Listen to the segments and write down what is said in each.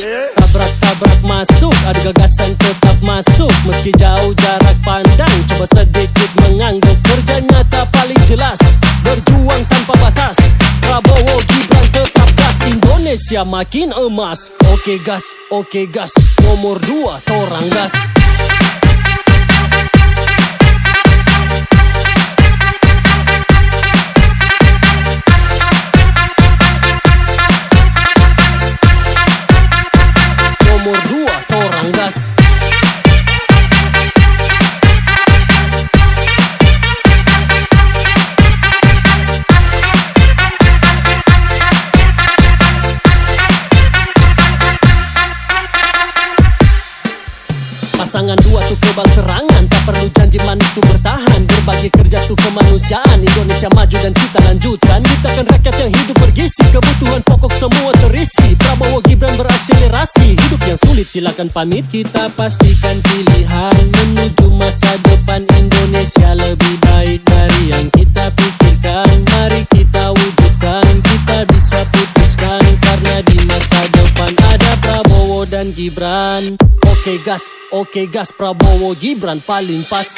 Tabrak-tabrak masuk, ada gagasan tetap masuk. Meski jauh jarak pandang, coba sedikit mengangguk. Kerja nyata paling jelas, berjuang tanpa batas. Prabowo Gibran tetap gas, Indonesia makin emas. Oke gas, nomor 2 torang gas. Nomor 2 torang gas. Pasangan 2 tuh kebal serangan, tak perlu janji manis tuh bertahan. Berbagi kerja tuh kemanusiaan, Indonesia maju dan kita lanjutkan. Ciptakan rakyat yang hidup bergizi, kebutuhan pokok semua terisi. Prabowo Gibran berakselerasi, hidup yang sulit silakan pamit. Kita pastikan pilihan menuju masa depan Indonesia lebih baik dari yang kita pikirkan. Mari kita wujudkan, kita bisa putuskan, karena di masa depan ada Prabowo dan Gibran. Oke gas, Prabowo Gibran paling pas.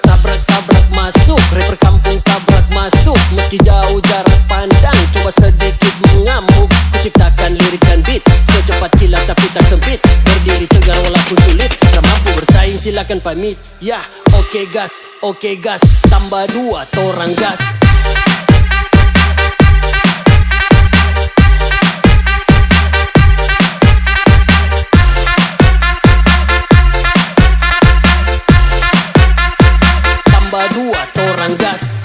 Tabrak-tabrak masuk, rapper kampung tabrak masuk. Meski jauh jarak pandang, coba sedikit mengamuk. Kuciptakan lirik dan beat, secepat kilat tapi tak sempit. Berdiri tegar walaupun sulit, tak mampu bersaing silakan pamit. Yah, oke gas, tambah 2 torang gas. Tambah 2 torang gas.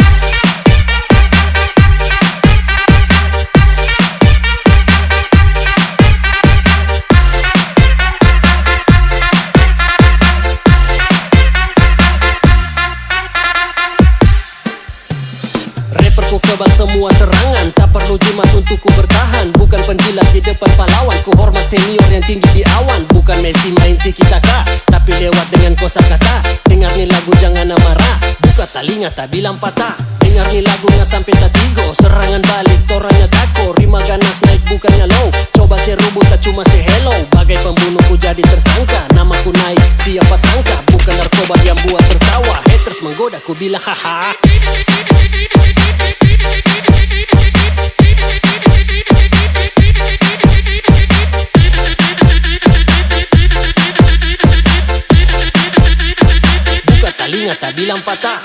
Rapperku kebal semua serangan, tak perlu jimat untuk ku bertahan. Bukan penjilat di depan pahlawan, ku hormat senior yang tinggi di awan. Bukan Messi main tiki-taka, tapi lewat dengan kosakata. Dengar nih lagu jangan marah, buka telinga tak bilang patah. Dengar nih lagunya sampai tak tigo, serangan balik toranya tako. Rima ganas naik bukannya low, coba serubut tak cuma say hello. Bagai pembunuh ku jadi tersangka, namaku naik siapa sangka. Bukan narkoba yang buat tertawa, haters menggoda ku bilang haha. Buka telinga tak bilang patah.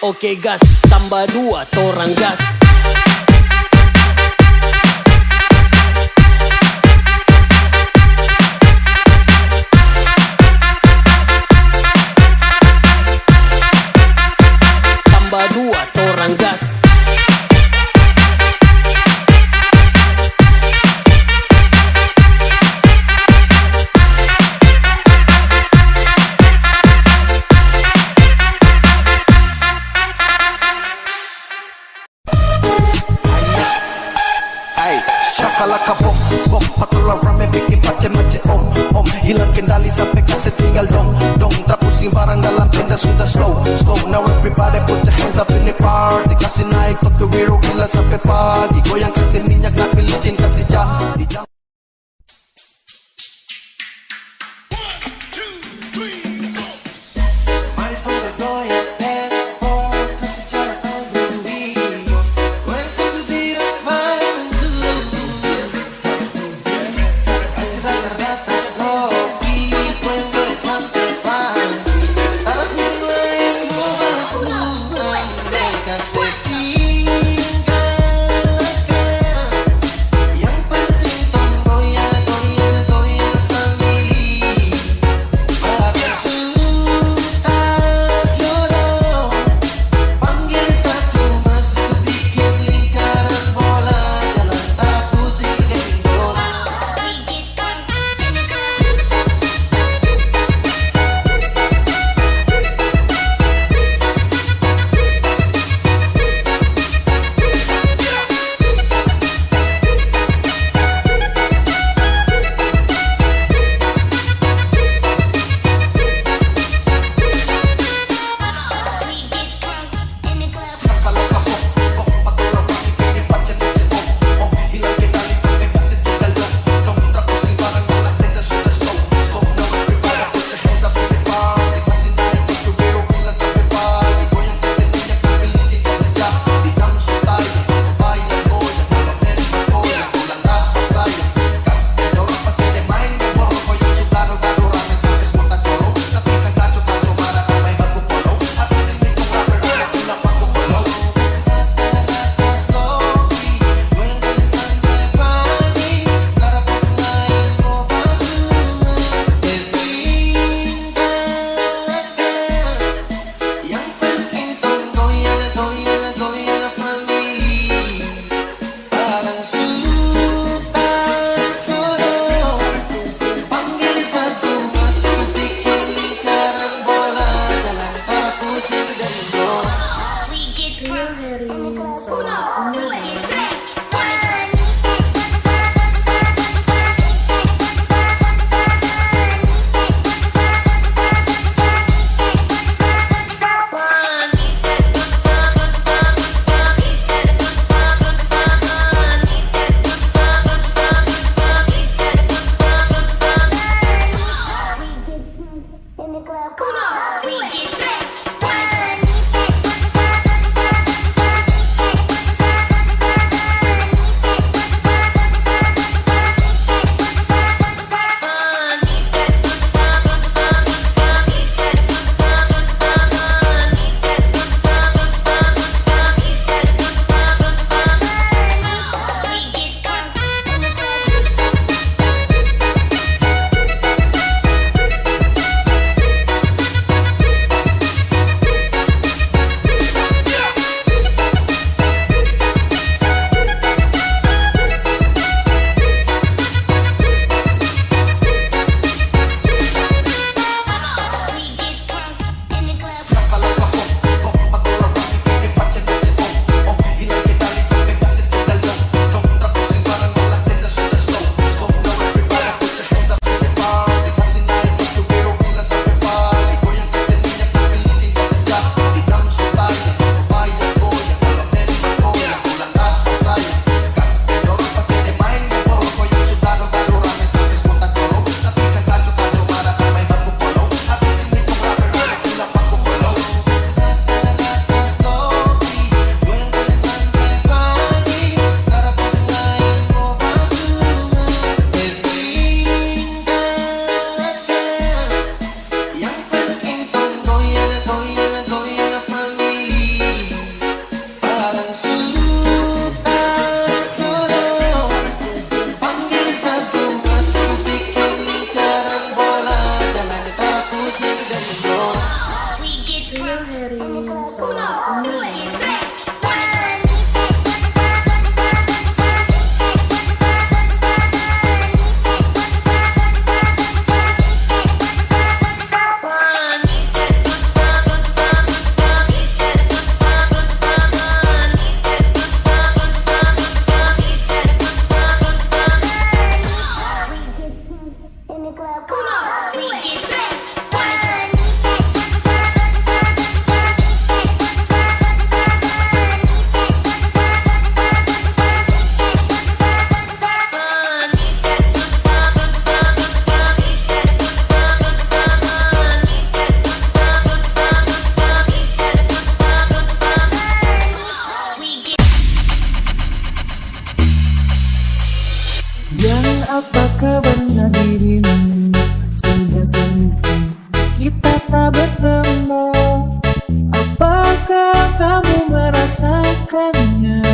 Oke gas, tambah 2 torang gas. Tambah 2 torang gas. Shakalaka bom, bom, patulah rame bikin macam-macam om. Hilang kendali sampai kasih tinggal dong. Tak pusing barang dalam tenda sudah slow. Now everybody put your hands up in the party. Kasih naik Tokyo Hero gila sampai pagi. Goyang kasih minyak, nabi licin kasih jadi. Apakah benar dirimu sudah sembuh? Kita tak bertemu. Apakah kamu merasakannya?